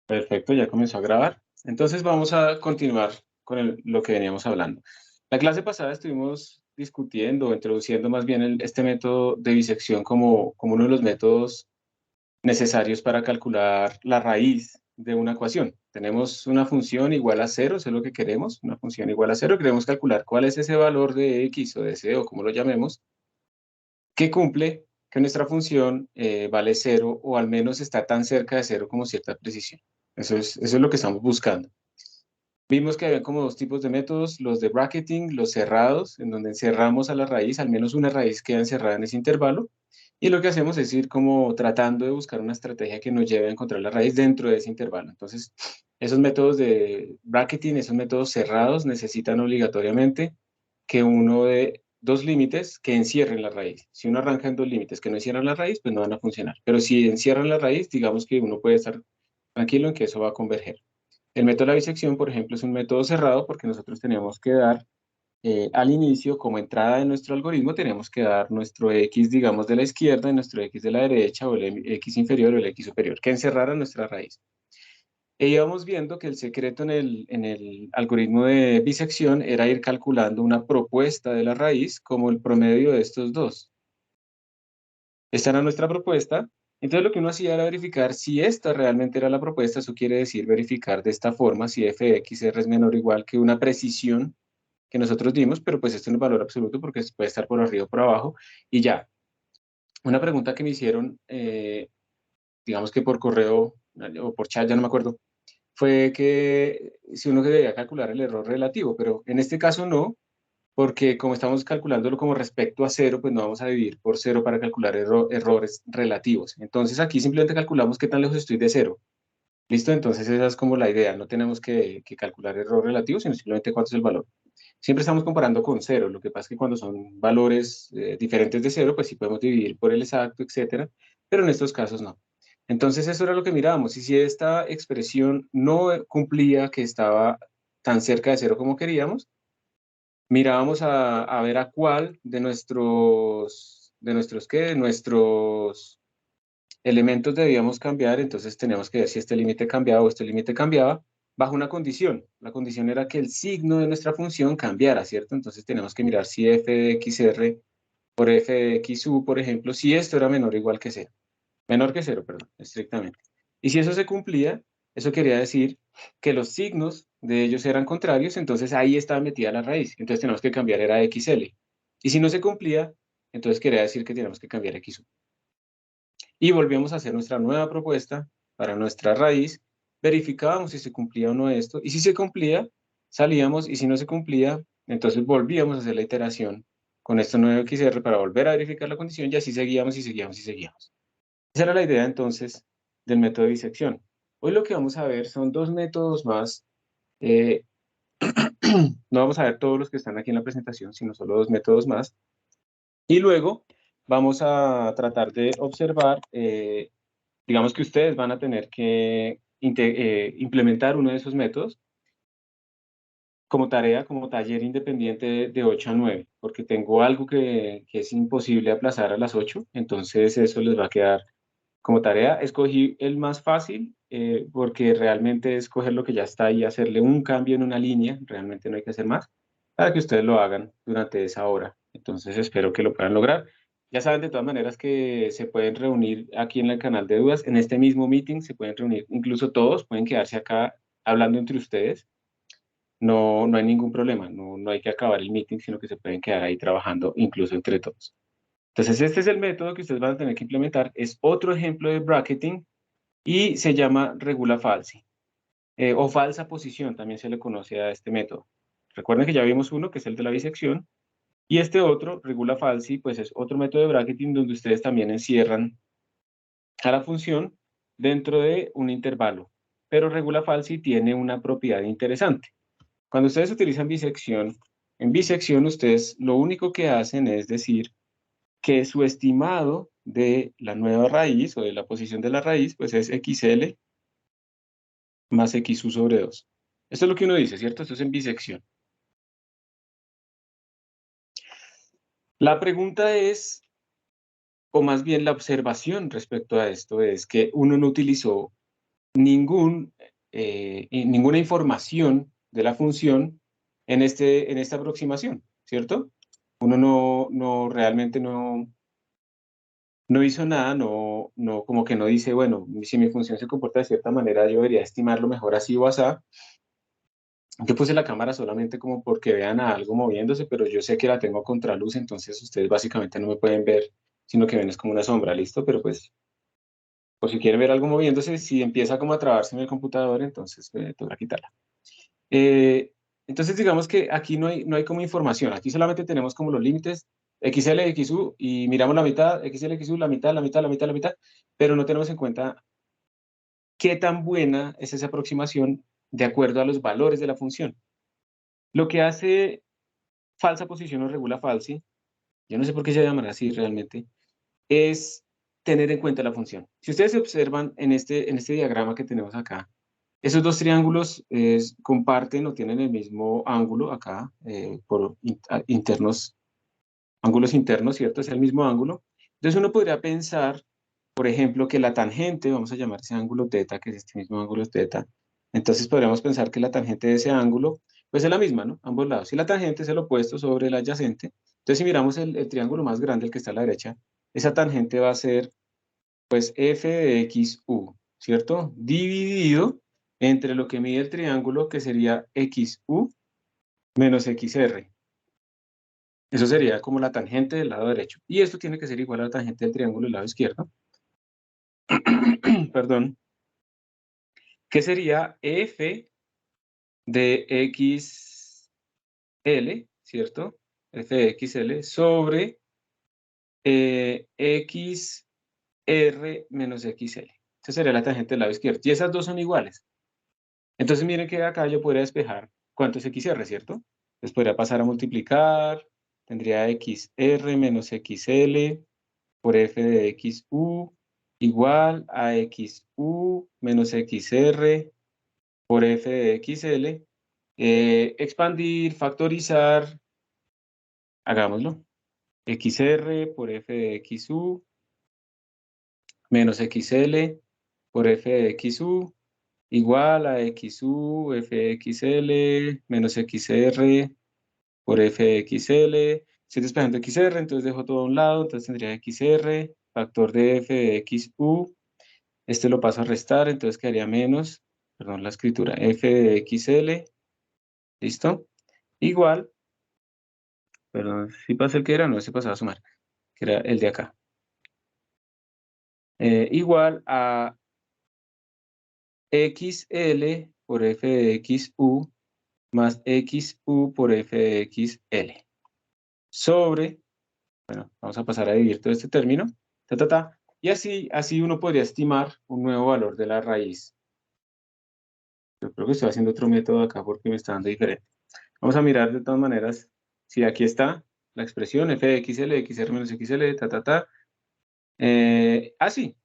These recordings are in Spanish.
Perfecto, ya comenzó a grabar. Entonces vamos a continuar con lo que veníamos hablando. La clase pasada estuvimos discutiendo, introduciendo más bien este método de bisección como uno de los métodos necesarios para calcular la raíz de una ecuación. Tenemos una función igual a cero, eso es lo que queremos, una función igual a cero. Queremos calcular cuál es ese valor de x o de c o como lo llamemos, que cumple que nuestra función vale cero o al menos está tan cerca de cero como cierta precisión. Eso es lo que estamos buscando. Vimos que había como dos tipos de métodos, los de bracketing, los cerrados, en donde encerramos a la raíz, al menos una raíz queda encerrada en ese intervalo, y lo que hacemos es ir como tratando de buscar una estrategia que nos lleve a encontrar la raíz dentro de ese intervalo. Entonces, esos métodos de bracketing, esos métodos cerrados, necesitan obligatoriamente que uno de dos límites que encierren la raíz. Si uno arranca en dos límites que no encierran la raíz, pues no van a funcionar. Pero si encierran la raíz, digamos que uno puede estar tranquilo en que eso va a converger. El método de la bisección, por ejemplo, es un método cerrado porque nosotros tenemos que dar al inicio, como entrada de nuestro algoritmo, tenemos que dar nuestro x, digamos, de la izquierda y nuestro x de la derecha, o el x inferior o el x superior, que encerrara nuestra raíz. E íbamos viendo que el secreto en el algoritmo de bisección era ir calculando una propuesta de la raíz como el promedio de estos dos. Esta era nuestra propuesta. Entonces lo que uno hacía era verificar si esta realmente era la propuesta. Eso quiere decir verificar de esta forma si f de x es menor o igual que una precisión que nosotros dimos, pero pues esto no es valor absoluto porque puede estar por arriba o por abajo. Y ya, una pregunta que me hicieron, digamos que por correo o por chat, ya no me acuerdo, fue que si uno debía calcular el error relativo, pero en este caso no, porque como estamos calculándolo como respecto a cero, pues no vamos a dividir por cero para calcular errores relativos. Entonces aquí simplemente calculamos qué tan lejos estoy de cero. ¿Listo? Entonces esa es como la idea. No tenemos que calcular error relativo, sino simplemente cuánto es el valor. Siempre estamos comparando con cero. Lo que pasa es que cuando son valores diferentes de cero, pues sí podemos dividir por el exacto, etcétera, pero en estos casos no. Entonces eso era lo que mirábamos. Y si esta expresión no cumplía que estaba tan cerca de cero como queríamos, mirábamos a ver a cuál de nuestros elementos debíamos cambiar. Entonces teníamos que ver si este límite cambiaba o este límite cambiaba bajo una condición. La condición era que el signo de nuestra función cambiara, ¿cierto? Entonces tenemos que mirar si f de xr por f de xu, por ejemplo, si esto era menor o igual que cero. Menor que cero, perdón, estrictamente. Y si eso se cumplía, eso quería decir que los signos de ellos eran contrarios, entonces ahí estaba metida la raíz. Entonces tenemos que cambiar, era xl. Y si no se cumplía, entonces quería decir que tenemos que cambiar xu. Y volvíamos a hacer nuestra nueva propuesta para nuestra raíz, verificábamos si se cumplía o no esto, y si se cumplía, salíamos, y si no se cumplía, entonces volvíamos a hacer la iteración con esto nuevo XR para volver a verificar la condición, y así seguíamos y seguíamos y seguíamos. Esa era la idea entonces del método de disección. Hoy lo que vamos a ver son dos métodos más. eh, no vamos a ver todos los que están aquí en la presentación, sino solo dos métodos más. Y luego vamos a tratar de observar, digamos que ustedes van a tener que implementar uno de esos métodos como tarea, como taller independiente de 8 a 9, porque tengo algo que es imposible aplazar a las 8, entonces eso les va a quedar como tarea. Escogí el más fácil porque realmente es coger lo que ya está y hacerle un cambio en una línea, realmente no hay que hacer más, para que ustedes lo hagan durante esa hora. Entonces espero que lo puedan lograr. Ya saben de todas maneras que se pueden reunir aquí en el canal de dudas, en este mismo meeting se pueden reunir, incluso todos pueden quedarse acá hablando entre ustedes. No, no hay ningún problema, no hay que acabar el meeting, sino que se pueden quedar ahí trabajando incluso entre todos. Entonces, este es el método que ustedes van a tener que implementar. Es otro ejemplo de bracketing y se llama regula falsi, o falsa posición, también se le conoce a este método. Recuerden que ya vimos uno, que es el de la bisección, y este otro, regula falsi, pues es otro método de bracketing donde ustedes también encierran a la función dentro de un intervalo. Pero regula falsi tiene una propiedad interesante. Cuando ustedes utilizan bisección, en bisección ustedes lo único que hacen es decir que su estimado de la nueva raíz o de la posición de la raíz, pues es xl más xu sobre 2. Esto es lo que uno dice, ¿cierto? Esto es en bisección. La pregunta es, o más bien la observación respecto a esto, es que uno no utilizó ningún ninguna información de la función en esta aproximación, ¿cierto? Uno realmente no hizo nada, como que no dice, bueno, si mi función se comporta de cierta manera, yo debería estimarlo mejor así o así. Yo puse la cámara solamente como porque vean a algo moviéndose, pero yo sé que la tengo a contraluz, entonces ustedes básicamente no me pueden ver, sino que ven es como una sombra, ¿listo? Pero pues, por si quieren ver algo moviéndose, si empieza como a trabarse en el computador, entonces toca quitarla. Eh, entonces digamos que aquí no hay como información, aquí solamente tenemos como los límites XL, XU, y miramos la mitad, XL, XU, la mitad, la mitad, la mitad, la mitad, pero no tenemos en cuenta qué tan buena es esa aproximación de acuerdo a los valores de la función. Lo que hace falsa posición o regula falsi, yo no sé por qué se llaman así realmente, es tener en cuenta la función. Si ustedes observan en este diagrama que tenemos acá, esos dos triángulos comparten o tienen el mismo ángulo acá, por ángulos internos, ¿cierto? Es el mismo ángulo. Entonces uno podría pensar, por ejemplo, que la tangente, vamos a llamar ese ángulo θ, que es este mismo ángulo θ, entonces podríamos pensar que la tangente de ese ángulo, pues es la misma, ¿no? Ambos lados. Si la tangente es el opuesto sobre el adyacente, entonces si miramos el triángulo más grande, el que está a la derecha, esa tangente va a ser, pues, f de xu, ¿cierto? Dividido entre lo que mide el triángulo, que sería xu menos xr. Eso sería como la tangente del lado derecho. Y esto tiene que ser igual a la tangente del triángulo del lado izquierdo. Perdón. Que sería f de xl, ¿cierto? F de xl sobre xr menos xl. Esa sería la tangente del lado izquierdo. Y esas dos son iguales. Entonces miren que acá yo podría despejar cuánto es xr, ¿cierto? Entonces podría pasar a multiplicar. Tendría xr menos xl por f de xu igual a xu menos xr por f de xl. Expandir, factorizar, hagámoslo. xr por f de xu menos xl por f de xu igual a xu f de xl menos xr por f de xl. Estoy despejando xr, entonces dejo todo a un lado, entonces tendría xr, factor de f de xu. Este lo paso a restar, entonces quedaría menos, perdón, la escritura, f de xl, ¿listo? Igual, perdón, si pasé el que era, no, se pasaba a sumar, que era el de acá. Igual a xl por f de xu más xu por f de xl. Sobre, bueno, vamos a pasar a dividir todo este término, y así uno podría estimar un nuevo valor de la raíz. Yo creo que estoy haciendo otro método acá porque me está dando diferente. Vamos a mirar de todas maneras si aquí está la expresión f de xl, xr menos xl,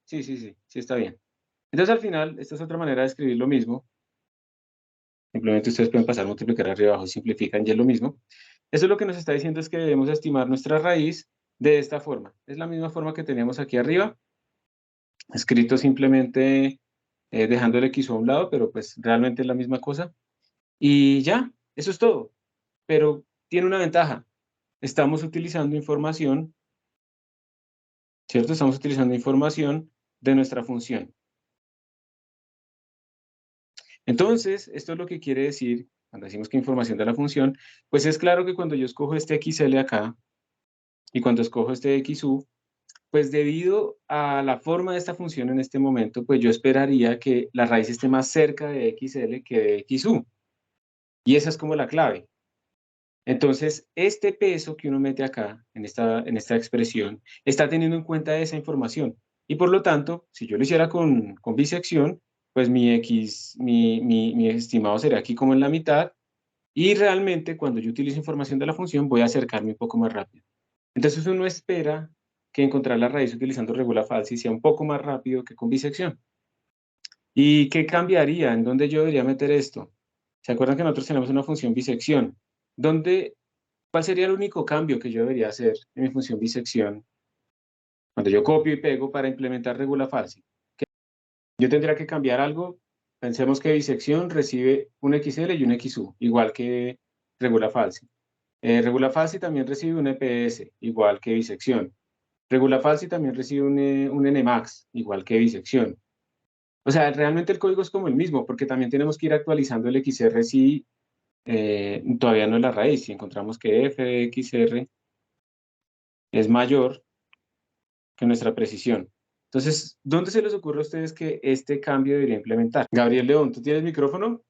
sí está bien. Entonces al final, esta es otra manera de escribir lo mismo. Simplemente ustedes pueden pasar a multiplicar arriba y abajo, simplifican y es lo mismo. Eso lo que nos está diciendo es que debemos estimar nuestra raíz de esta forma. Es la misma forma que teníamos aquí arriba, escrito simplemente dejando el x a un lado, pero pues realmente es la misma cosa. Y ya, eso es todo. Pero tiene una ventaja. Estamos utilizando información, ¿cierto? Estamos utilizando información de nuestra función. Entonces, esto es lo que quiere decir, cuando decimos que información de la función, pues es claro que cuando yo escojo este xl acá, y cuando escojo este xu, pues debido a la forma de esta función en este momento, pues yo esperaría que la raíz esté más cerca de xl que de xu. Y esa es como la clave. Entonces, este peso que uno mete acá, en esta expresión, está teniendo en cuenta esa información. Y por lo tanto, si yo lo hiciera con bisección, pues mi estimado sería aquí como en la mitad. Y realmente, cuando yo utilizo información de la función, voy a acercarme un poco más rápido. Entonces, uno espera que encontrar la raíz utilizando regula falsi sea un poco más rápido que con bisección. ¿Y qué cambiaría? ¿En dónde yo debería meter esto? ¿Se acuerdan que nosotros tenemos una función bisección? ¿Cuál sería el único cambio que yo debería hacer en mi función bisección cuando yo copio y pego para implementar regula falsi? Yo tendría que cambiar algo Pensemos que bisección recibe un XL y un XU, igual que regula falsi. Regula falsi también recibe un EPS, igual que bisección. Regula falsi también recibe un NMAX, igual que bisección. O sea, realmente el código es como el mismo, porque también tenemos que ir actualizando el XR si todavía no es la raíz. Si encontramos que f de XR es mayor que nuestra precisión. Entonces, ¿dónde se les ocurre a ustedes que este cambio debería implementar? Gabriel León, ¿tú tienes micrófono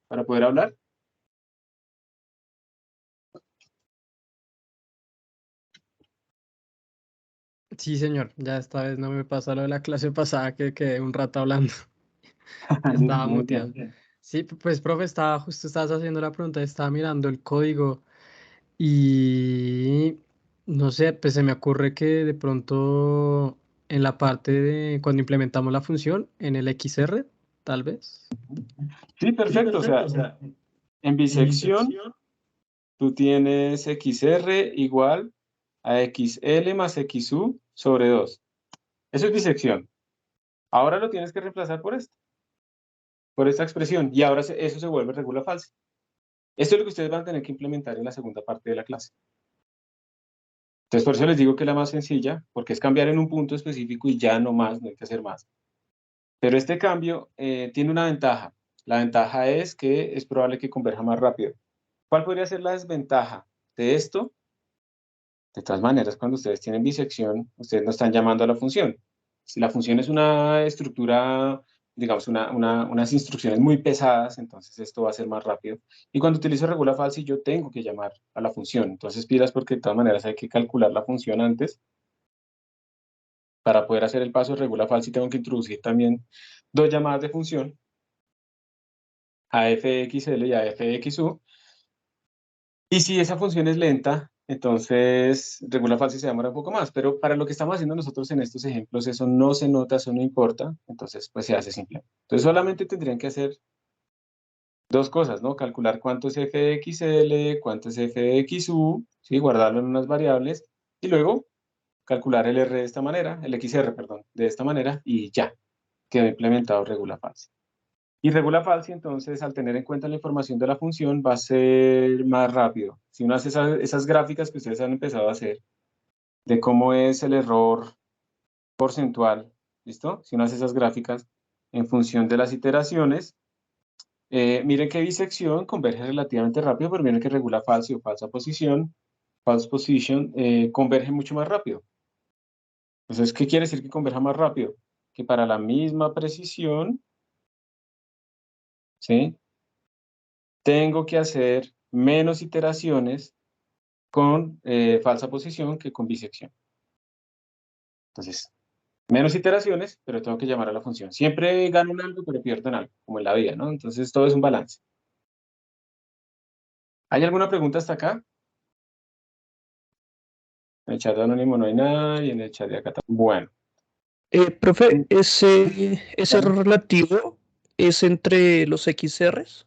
para poder hablar? Sí, señor, ya esta vez no me pasa lo de la clase pasada que quedé un rato hablando. Listo, Estaba muy muteado. bien. Sí, pues profe, justo estabas haciendo la pregunta, estaba mirando el código y no sé, pues se me ocurre que de pronto en la parte de cuando implementamos la función en el XR, tal vez. Sí, perfecto. O sea, en bisección tú tienes XR igual a XL más XU sobre 2. Eso es bisección. Ahora lo tienes que reemplazar por esta expresión, y ahora eso se vuelve regula falsa. Esto es lo que ustedes van a tener que implementar en la segunda parte de la clase. Entonces, por eso les digo que es la más sencilla, porque es cambiar en un punto específico y ya no más, no hay que hacer más. Pero este cambio tiene una ventaja. La ventaja es que es probable que converja más rápido. ¿Cuál podría ser la desventaja de esto? De todas maneras, cuando ustedes tienen bisección, ustedes no están llamando a la función. Si la función es una estructura, digamos, unas instrucciones muy pesadas, entonces esto va a ser más rápido. Y cuando utilizo regula falsi, yo tengo que llamar a la función. Entonces, pilas porque de todas maneras hay que calcular la función antes. Para poder hacer el paso de regula falsi, tengo que introducir también dos llamadas de función, a fxl y a fxu. Y si esa función es lenta, entonces regula falsi se demora un poco más, pero para lo que estamos haciendo nosotros en estos ejemplos, eso no se nota, eso no importa, entonces pues se hace simple. Entonces solamente tendrían que hacer dos cosas, ¿no? Calcular cuánto es f de xl, cuánto es f de xu, ¿sí? Guardarlo en unas variables, y luego calcular el r de esta manera, el xr, perdón, de esta manera, y ya, quedó implementado regula falsi. Y regula falsi, entonces, al tener en cuenta la información de la función, va a ser más rápido. Si uno hace esas gráficas que ustedes han empezado a hacer, de cómo es el error porcentual, ¿listo? Si uno hace esas gráficas en función de las iteraciones, miren que bisección converge relativamente rápido, pero miren que regula falsi o false position, converge mucho más rápido. Entonces, ¿qué quiere decir que converja más rápido? Que para la misma precisión, ¿sí? Tengo que hacer menos iteraciones con falsa posición que con bisección. Entonces, menos iteraciones, pero tengo que llamar a la función. Siempre gano en algo, pero pierdo en algo, como en la vida, ¿no? Entonces, todo es un balance. ¿Hay alguna pregunta hasta acá? En el chat de anónimo no hay nada, y en el chat de acá tampoco. Bueno. Profe, ese error relativo es entre los XRs.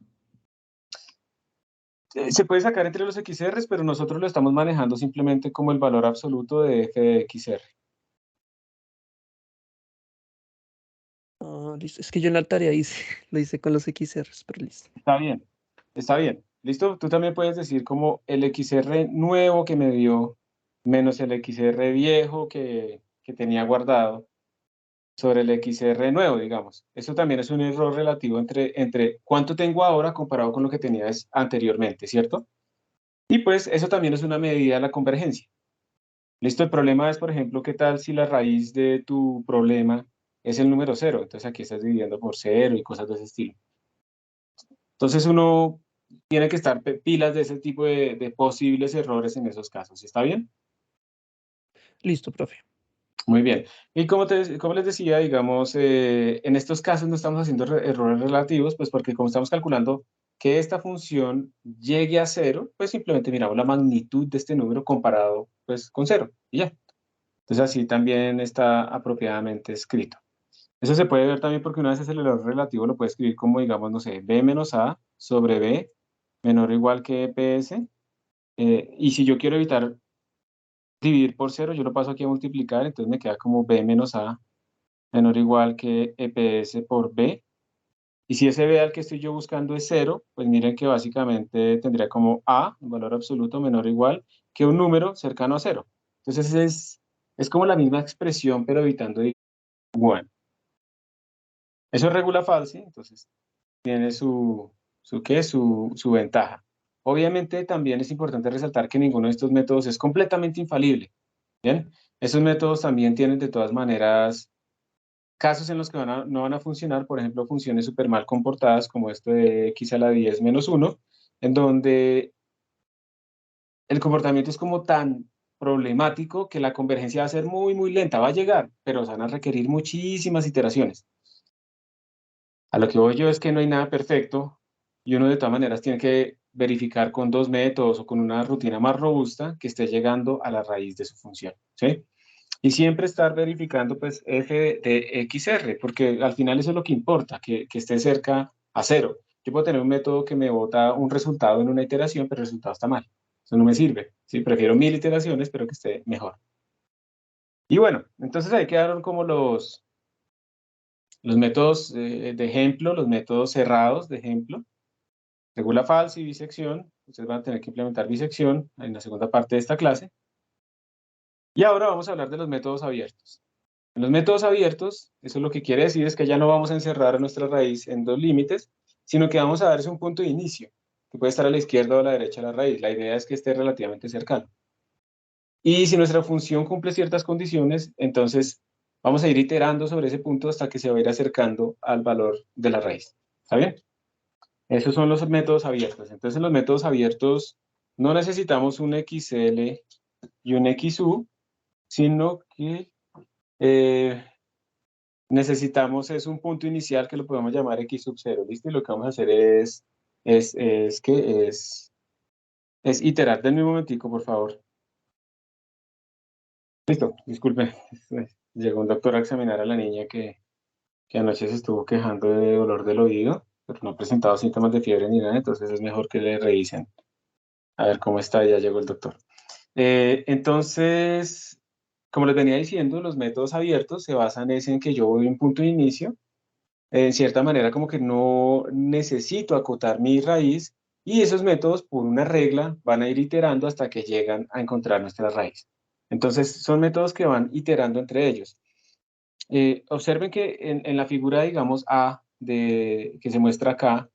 Se puede sacar entre los XRs, pero nosotros lo estamos manejando simplemente como el valor absoluto de f de XR. Ah, listo. Es que yo en la tarea hice, lo hice con los XRs, pero listo. Está bien, está bien. ¿Listo? Tú también puedes decir como el XR nuevo que me dio menos el XR viejo que tenía guardado sobre el XR nuevo, digamos. Eso también es un error relativo entre cuánto tengo ahora comparado con lo que tenías anteriormente, ¿cierto? Y pues eso también es una medida de la convergencia. ¿Listo? El problema es, por ejemplo, ¿qué tal si la raíz de tu problema es el número cero? Entonces aquí estás dividiendo por cero y cosas de ese estilo. Entonces uno tiene que estar pilas de ese tipo de posibles errores en esos casos. ¿Está bien? Listo, profe. Muy bien. Y como les decía, digamos, en estos casos no estamos haciendo errores relativos, pues porque como estamos calculando que esta función llegue a cero, pues simplemente miramos la magnitud de este número comparado pues con cero y ya. Entonces así también está apropiadamente escrito. Eso se puede ver también porque una vez es el error relativo, lo puede escribir como, digamos, no sé, b menos a sobre b menor o igual que ps. Y si yo quiero evitar dividir por cero, yo lo paso aquí a multiplicar, entonces me queda como b menos a menor o igual que EPS por B. Y si ese B al que estoy yo buscando es 0, pues miren que básicamente tendría como A, un valor absoluto menor o igual, que un número cercano a 0. Entonces es como la misma expresión, pero evitando igual. Eso es regula falsi, entonces tiene su ventaja. Obviamente también es importante resaltar que ninguno de estos métodos es completamente infalible. ¿Bien? Esos métodos también tienen de todas maneras casos en los que no van a funcionar, por ejemplo, funciones súper mal comportadas como esto de x a la 10 menos 1, en donde el comportamiento es como tan problemático que la convergencia va a ser muy, muy lenta. Va a llegar, pero se van a requerir muchísimas iteraciones. A lo que voy yo es que no hay nada perfecto y uno de todas maneras tiene que verificar con dos métodos o con una rutina más robusta que esté llegando a la raíz de su función, ¿sí? Y siempre estar verificando pues f de xr, porque al final eso es lo que importa, que esté cerca a 0. Yo puedo tener un método que me bota un resultado en una iteración, pero el resultado está mal. Eso no me sirve, ¿sí? Prefiero 1000 iteraciones, pero que esté mejor. Y bueno, entonces ahí quedaron como los métodos de ejemplo, los métodos cerrados de ejemplo. Regula falsa y bisección. Ustedes van a tener que implementar bisección en la segunda parte de esta clase. Y ahora vamos a hablar de los métodos abiertos. En los métodos abiertos, eso lo que quiere decir es que ya no vamos a encerrar a nuestra raíz en dos límites, sino que vamos a darles un punto de inicio, que puede estar a la izquierda o a la derecha de la raíz. La idea es que esté relativamente cercano. Y si nuestra función cumple ciertas condiciones, entonces vamos a ir iterando sobre ese punto hasta que se va a ir acercando al valor de la raíz. ¿Está bien? Esos son los métodos abiertos. Entonces, en los métodos abiertos no necesitamos un XL y un XU, sino que necesitamos es un punto inicial que lo podemos llamar X sub 0, ¿listo? Y lo que vamos a hacer es iterar. Denme un momentico, por favor. Listo, disculpe. Llegó un doctor a examinar a la niña que anoche se estuvo quejando de dolor del oído, pero no ha presentado síntomas de fiebre ni nada, entonces es mejor que le revisen. A ver cómo está, ya llegó el doctor. Entonces, como les venía diciendo, los métodos abiertos se basan en que yo voy a un punto de inicio, en cierta manera como que no necesito acotar mi raíz, y esos métodos, por una regla, van a ir iterando hasta que llegan a encontrar nuestra raíz. Entonces, son métodos que van iterando entre ellos. Observen que en la figura, digamos, A, que se muestra acá,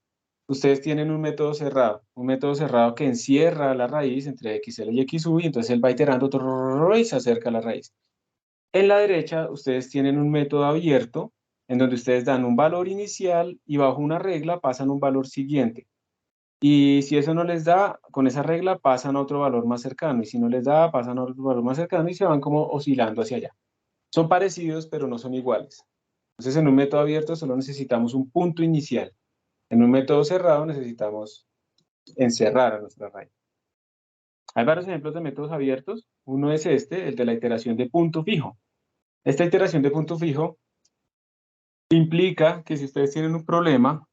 ustedes tienen un método cerrado que encierra la raíz entre XL y XU, y entonces él va iterando y se acerca a la raíz. En la derecha, ustedes tienen un método abierto, en donde ustedes dan un valor inicial y bajo una regla pasan un valor siguiente. Y si eso no les da, con esa regla pasan a otro valor más cercano, y si no les da, pasan a otro valor más cercano y se van como oscilando hacia allá. Son parecidos, pero no son iguales. Entonces, en un método abierto solo necesitamos un punto inicial. En un método cerrado necesitamos encerrar a nuestra raíz. Hay varios ejemplos de métodos abiertos. Uno es este, el de la iteración de punto fijo. Esta iteración de punto fijo implica que si ustedes tienen un problema,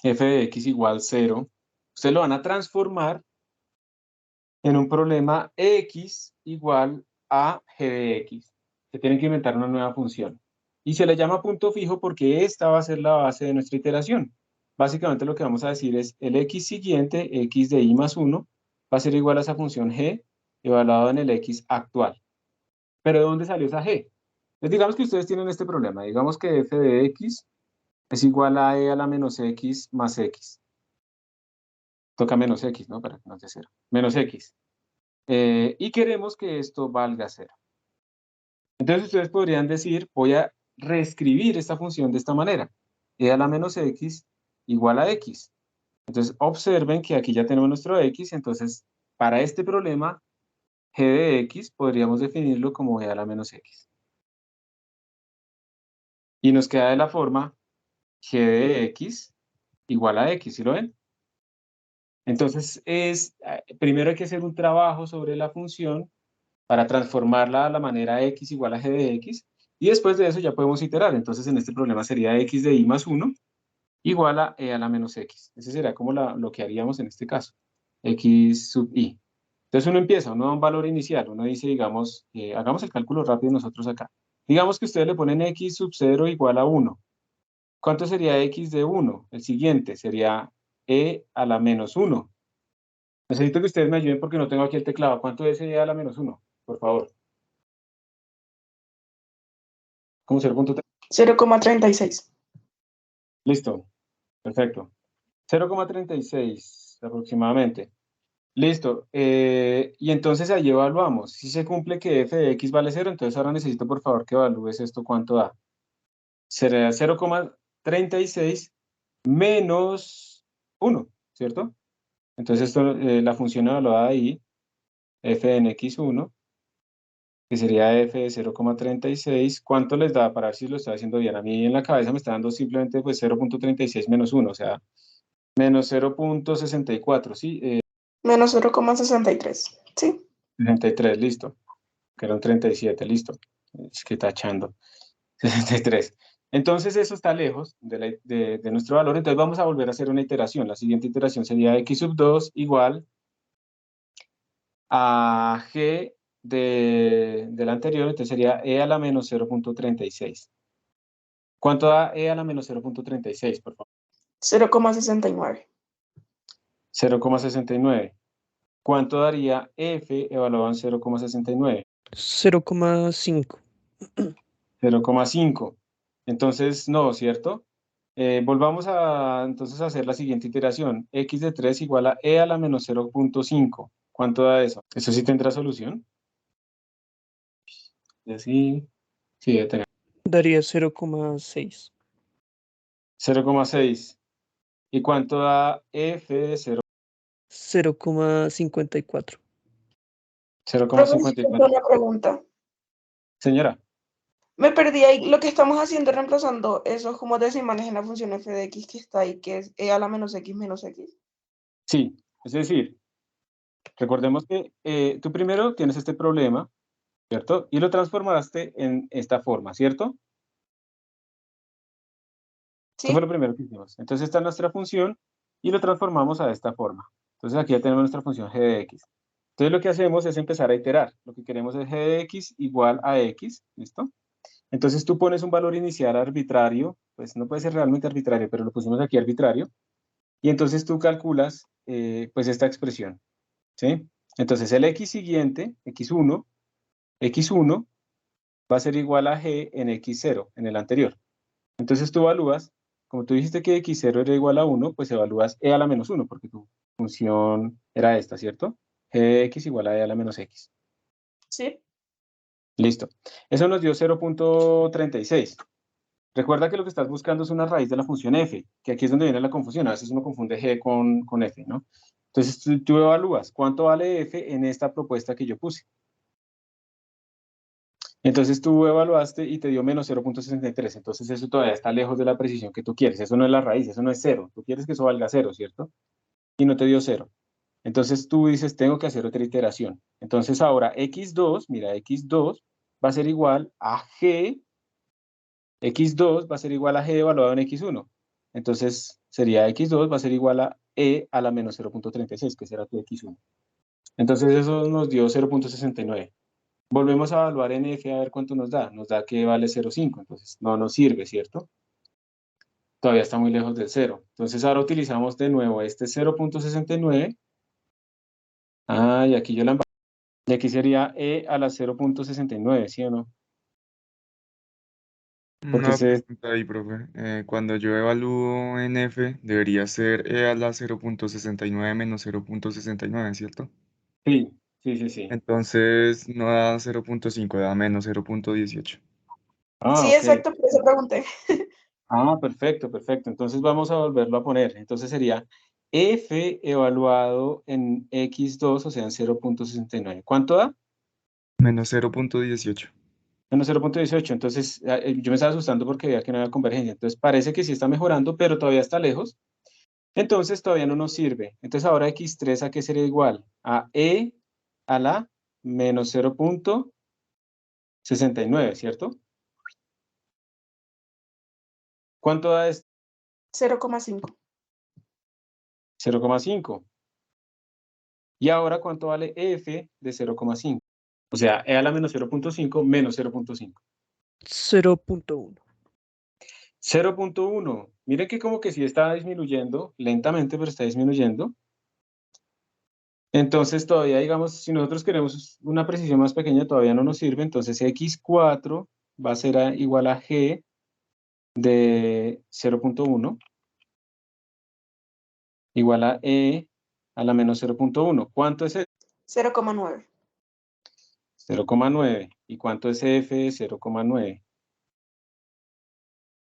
f de x igual 0, ustedes lo van a transformar en un problema x igual a g de x. Se tienen que inventar una nueva función. Y se le llama punto fijo porque esta va a ser la base de nuestra iteración. Básicamente lo que vamos a decir es el x siguiente, x de y más 1, va a ser igual a esa función g evaluado en el x actual. ¿Pero de dónde salió esa g? Pues digamos que ustedes tienen este problema. Digamos que f de x es igual a e a la menos x más x. Toca menos x, ¿no? Para que no sea 0. Menos x. Y queremos que esto valga 0. Entonces ustedes podrían decir, voy a reescribir esta función de esta manera. E a la menos x igual a x. Entonces observen que aquí ya tenemos nuestro x, entonces para este problema, g de x podríamos definirlo como e a la menos x. Y nos queda de la forma g de x igual a x, ¿sí lo ven? Entonces primero hay que hacer un trabajo sobre la función para transformarla a la manera x igual a g de x, y después de eso ya podemos iterar. Entonces en este problema sería x de y más 1 igual a e a la menos x. Ese será como lo que haríamos en este caso, x sub i. Entonces uno da un valor inicial, uno dice, digamos, hagamos el cálculo rápido nosotros acá. Digamos que ustedes le ponen x sub 0 igual a 1. ¿Cuánto sería x de 1? El siguiente sería e a la menos 1. Necesito que ustedes me ayuden porque no tengo aquí el teclado. ¿Cuánto es e a la menos 1? Por favor. ¿Cómo 0.3? 0,36. Listo. Perfecto. 0,36 aproximadamente. Listo. Y entonces ahí evaluamos. Si se cumple que f de x vale 0, entonces ahora necesito por favor que evalúes esto cuánto da. Será 0,36 menos 1, ¿cierto? Entonces esto, la función evaluada ahí, f en x1, que sería f de 0,36, ¿cuánto les da? Para ver si lo estoy haciendo bien. A mí en la cabeza me está dando simplemente pues 0,36 menos 1, o sea, menos 0,64, ¿sí? Menos 0,63. Sí. 63, listo. Que era un 37, listo. Es que tachando. 63. Entonces eso está lejos de nuestro valor, entonces vamos a volver a hacer una iteración. La siguiente iteración sería x sub 2 igual a g del anterior, entonces sería e a la menos 0,36. ¿Cuánto da e a la menos 0,36, por favor? 0,69. 0,69. ¿Cuánto daría f evaluado en 0,69? 0,5. 0,5. Entonces, no, ¿cierto? Volvamos a entonces a hacer la siguiente iteración. X de 3 igual a e a la menos 0,5. ¿Cuánto da eso? ¿Eso sí tendrá solución? Sí, sí, debe tener. Daría 0,6. 0,6. ¿Y cuánto da f de 0? 0,54. Profesor, 0,54. una pregunta. Señora, Me perdí ahí. Lo que estamos haciendo es reemplazando esos como decimales en la función f de x que está ahí, que es e a la menos x menos x. sí. Es decir, recordemos que tú primero tienes este problema, ¿cierto? Y lo transformaste en esta forma, ¿cierto? Eso fue lo ¿Sí? primero que hicimos. Entonces esta es nuestra función y lo transformamos a esta forma. Entonces aquí ya tenemos nuestra función g de x. Entonces lo que hacemos es empezar a iterar. Lo que queremos es g de x igual a x, ¿listo? Entonces tú pones un valor inicial arbitrario, pues no puede ser realmente arbitrario, pero lo pusimos aquí arbitrario. Y entonces tú calculas pues esta expresión, ¿sí? Entonces el x siguiente, x1 va a ser igual a g en x0, en el anterior. Entonces tú evalúas, como tú dijiste que x0 era igual a 1, pues evalúas e a la menos 1, porque tu función era esta, ¿cierto? G de x igual a e a la menos x. Sí. Listo. Eso nos dio 0,36. Recuerda que lo que estás buscando es una raíz de la función f, que aquí es donde viene la confusión. A veces uno confunde g con f, ¿no? Entonces tú evalúas cuánto vale f en esta propuesta que yo puse. Entonces tú evaluaste y te dio menos 0,63. Entonces eso todavía está lejos de la precisión que tú quieres. Eso no es la raíz, eso no es 0. Tú quieres que eso valga 0, ¿cierto? Y no te dio 0. Entonces tú dices, tengo que hacer otra iteración. Entonces ahora x2, mira, x2 va a ser igual a g. x2 va a ser igual a g evaluado en x1. Entonces sería x2 va a ser igual a e a la menos 0,36, que será tu x1. Entonces eso nos dio 0,69. Volvemos a evaluar en f a ver cuánto nos da. Nos da que vale 0,5, entonces no nos sirve, ¿cierto? Todavía está muy lejos del 0. Entonces ahora utilizamos de nuevo este 0,69. Ah, y aquí yo la embarré. Y aquí sería e a la 0,69, ¿sí o no? Porque Una pregunta ahí, profe. Cuando yo evalúo en F, debería ser E a la 0,69 menos 0,69, ¿cierto? sí, sí, sí, sí. Entonces no da 0,5, da menos 0,18. Ah, Sí, ok. exacto, por eso pregunté. Ah, perfecto, perfecto. Entonces vamos a volverlo a poner. Entonces sería f evaluado en x2, o sea, en 0,69. ¿Cuánto da? Menos 0,18. Menos 0,18. Entonces yo me estaba asustando porque veía que no había convergencia. Entonces parece que sí está mejorando, pero todavía está lejos. Entonces todavía no nos sirve. Entonces ahora x3 a qué sería igual? A e a la menos 0,69, ¿cierto? ¿Cuánto da esto? 0,5. 0,5. Y ahora, ¿cuánto vale f de 0,5? O sea, e a la menos 0,5 menos 0,5. 0,1. 0.1. Miren que como que sí está disminuyendo, lentamente, pero está disminuyendo. Entonces todavía, digamos, si nosotros queremos una precisión más pequeña, todavía no nos sirve. Entonces x4 va a ser igual a g de 0.1 igual a e a la menos 0.1. ¿Cuánto es 0,9. 0,9. ¿Y cuánto es f de 0,9?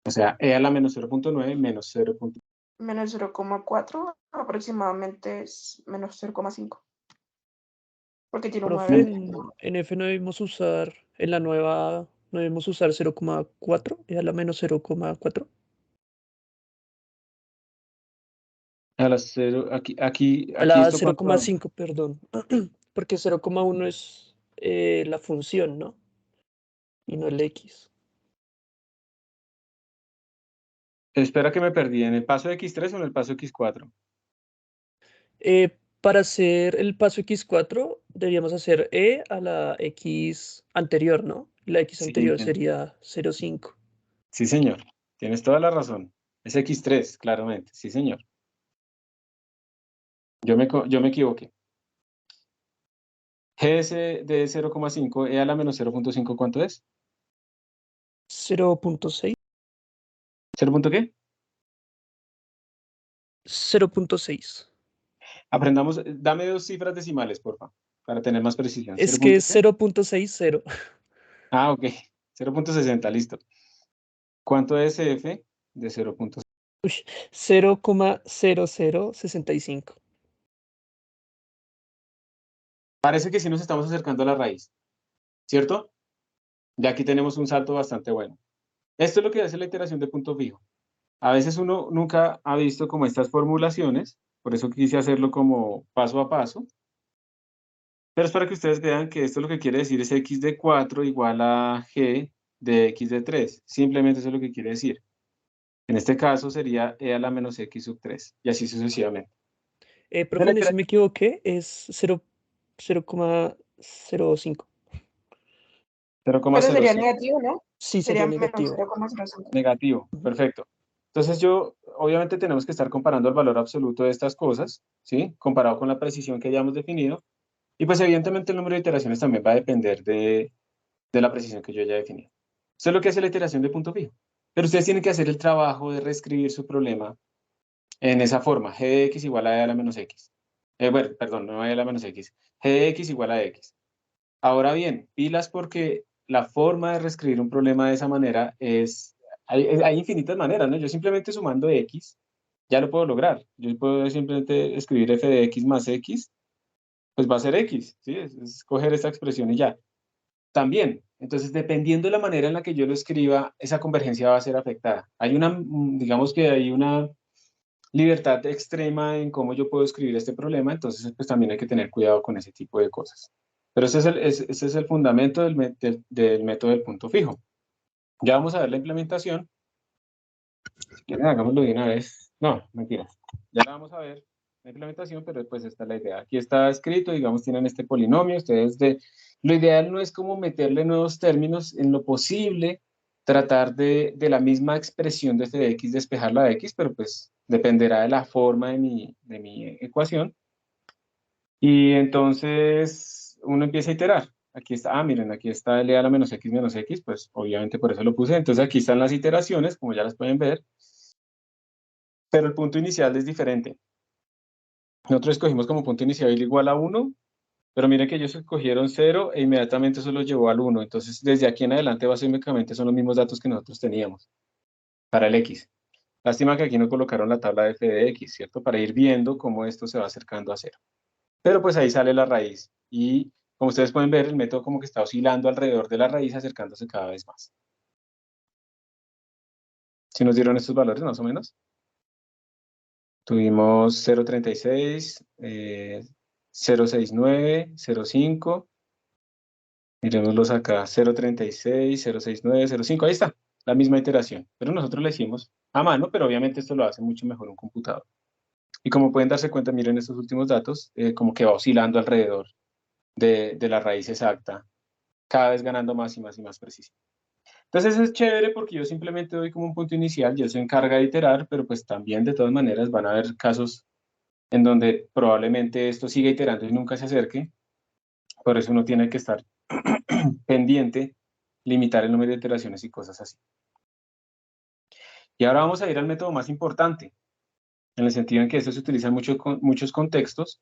O sea, e a la menos 0.9 menos 0.9. Menos 0,4 aproximadamente es menos 0,5. Porque tiene un Profe, 9. en F no debimos usar, en la nueva, no debimos usar 0,4, es a la menos 0,4. A las 0, aquí A la esto cuánto da. 0,5, perdón. Porque 0,1 es la función, ¿no? Y no el X. Espera que me perdí, ¿en el paso x3 o en el paso x4? Para hacer el paso X4, deberíamos hacer E a la X anterior, ¿no? La X Sí, anterior sería 0,5. sí, señor. Tienes toda la razón. Es x3, claramente. Sí, señor. Yo me equivoqué. GS de 0,5, e a la menos 0.5, ¿cuánto es? 0,6. ¿0. Qué? 0,6. Aprendamos, dame 2 cifras decimales, por favor, para tener más precisión. Es 0. que es ¿Qué? 0,60. Ah, ok. 0.60, listo. ¿Cuánto es f de 0.60? 0,0065. Parece que sí nos estamos acercando a la raíz, ¿cierto? Ya aquí tenemos un salto bastante bueno. Esto es lo que hace la iteración de punto fijo. A veces uno nunca ha visto como estas formulaciones, por eso quise hacerlo como paso a paso, pero es para que ustedes vean que esto lo que quiere decir es x de 4 igual a g de x de 3. Simplemente eso es lo que quiere decir. En este caso sería e a la menos x sub 3, y así sucesivamente. Profe, en ese me equivoqué, es 0,05. Pero sería 0,05. negativo, ¿no? Sí, Sería sería menos negativo. 0,05. Negativo, Ujú. perfecto. Entonces obviamente tenemos que estar comparando el valor absoluto de estas cosas, ¿sí? Comparado con la precisión que hayamos definido. Y pues evidentemente el número de iteraciones también va a depender de la precisión que yo haya definido. Eso es lo que hace la iteración de punto fijo. Pero ustedes tienen que hacer el trabajo de reescribir su problema en esa forma, g de x igual a e a la menos x. Bueno, perdón, no e a la menos x. G de x igual a x. Ahora bien, pilas porque la forma de reescribir un problema de esa manera hay infinitas maneras, ¿no? Yo simplemente sumando x ya lo puedo lograr. Yo puedo simplemente escribir f de x más x, pues va a ser x, ¿sí? Es coger esta expresión y ya. También, entonces, dependiendo de la manera en la que yo lo escriba, esa convergencia va a ser afectada. Digamos que hay una libertad extrema en cómo yo puedo escribir este problema, entonces pues también hay que tener cuidado con ese tipo de cosas. Pero ese es el fundamento del método del punto fijo. Ya vamos a ver la implementación. Hagámoslo de una vez. No, mentiras. Ya la vamos a ver, la implementación, pero después esta es la idea. Aquí está escrito, digamos, tienen este polinomio. Lo ideal no es como meterle nuevos términos en lo posible, tratar de la misma expresión de f de x, despejarla de x, pero pues dependerá de la forma de mi ecuación. Y entonces uno empieza a iterar. Aquí está, miren, aquí está L a la menos x, pues obviamente por eso lo puse. Entonces aquí están las iteraciones, como ya las pueden ver, pero el punto inicial es diferente. Nosotros escogimos como punto inicial igual a 1, pero miren que ellos escogieron 0 e inmediatamente eso lo llevó al 1. Entonces desde aquí en adelante básicamente son los mismos datos que nosotros teníamos para el x. Lástima que aquí no colocaron la tabla de f de x, ¿cierto? Para ir viendo cómo esto se va acercando a 0. Pero pues ahí sale la raíz. Y como ustedes pueden ver, el método como que está oscilando alrededor de la raíz, acercándose cada vez más. ¿Sí nos dieron estos valores más o menos? Tuvimos 0.36, 0.69, 0.5. Miremoslos acá, 0.36, 0.69, 0.5. Ahí está, la misma iteración. Pero nosotros la hicimos a mano, pero obviamente esto lo hace mucho mejor un computador. Y como pueden darse cuenta, miren estos últimos datos, como que va oscilando alrededor de la raíz exacta, cada vez ganando más y más y más precisión. Entonces es chévere porque yo simplemente doy como un punto inicial y él se encarga de iterar, pero pues también de todas maneras van a haber casos en donde probablemente esto siga iterando y nunca se acerque. Por eso uno tiene que estar pendiente, limitar el número de iteraciones y cosas así. Y ahora vamos a ir al método más importante, en el sentido en que esto se utiliza en muchos contextos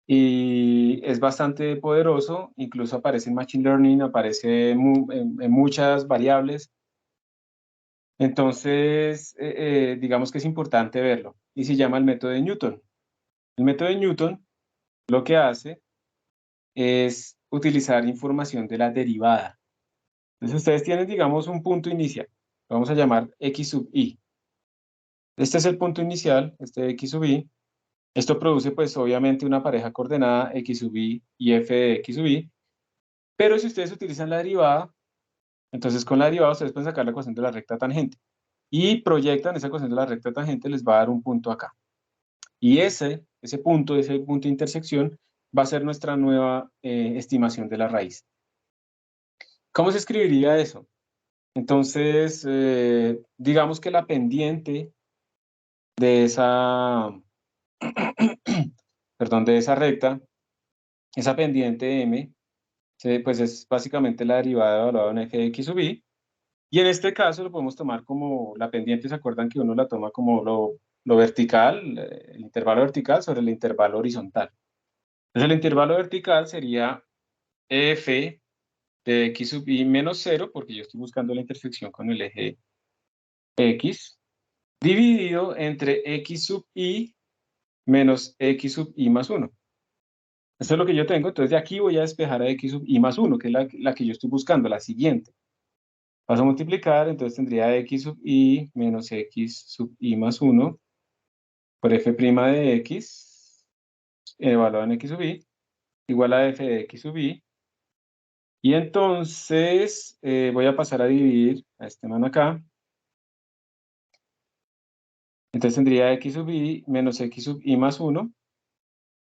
y es bastante poderoso, incluso aparece en Machine Learning, aparece en muchas variables. Entonces, digamos que es importante verlo. Y se llama el método de Newton. El método de Newton lo que hace es utilizar información de la derivada. Entonces, ustedes tienen, digamos, un punto inicial. Lo vamos a llamar x sub i. Este es el punto inicial, este x sub i. Esto produce, pues, obviamente una pareja coordenada x sub i y f de x sub i. Pero si ustedes utilizan la derivada, entonces con la derivada ustedes pueden sacar la ecuación de la recta tangente. Y proyectan esa ecuación de la recta tangente, les va a dar un punto acá. Y ese punto de intersección, va a ser nuestra nueva estimación de la raíz. ¿Cómo se escribiría eso? Entonces, digamos que la pendiente de esa, perdón, de esa recta, esa pendiente m, pues es básicamente la derivada evaluada en f de x sub i. Y en este caso lo podemos tomar como la pendiente, ¿se acuerdan que uno la toma como lo vertical, el intervalo vertical sobre el intervalo horizontal? Entonces el intervalo vertical sería f de x sub i menos 0, porque yo estoy buscando la intersección con el eje x, dividido entre x sub i menos x sub i más 1. Eso es lo que yo tengo, entonces de aquí voy a despejar a x sub i más 1, que es la que yo estoy buscando, la siguiente. Vas a multiplicar, entonces tendría x sub i menos x sub i más 1 por f' de x, evaluado en x sub i, igual a f de x sub i. Y entonces voy a pasar a dividir a este man acá. Entonces tendría x sub i menos x sub i más 1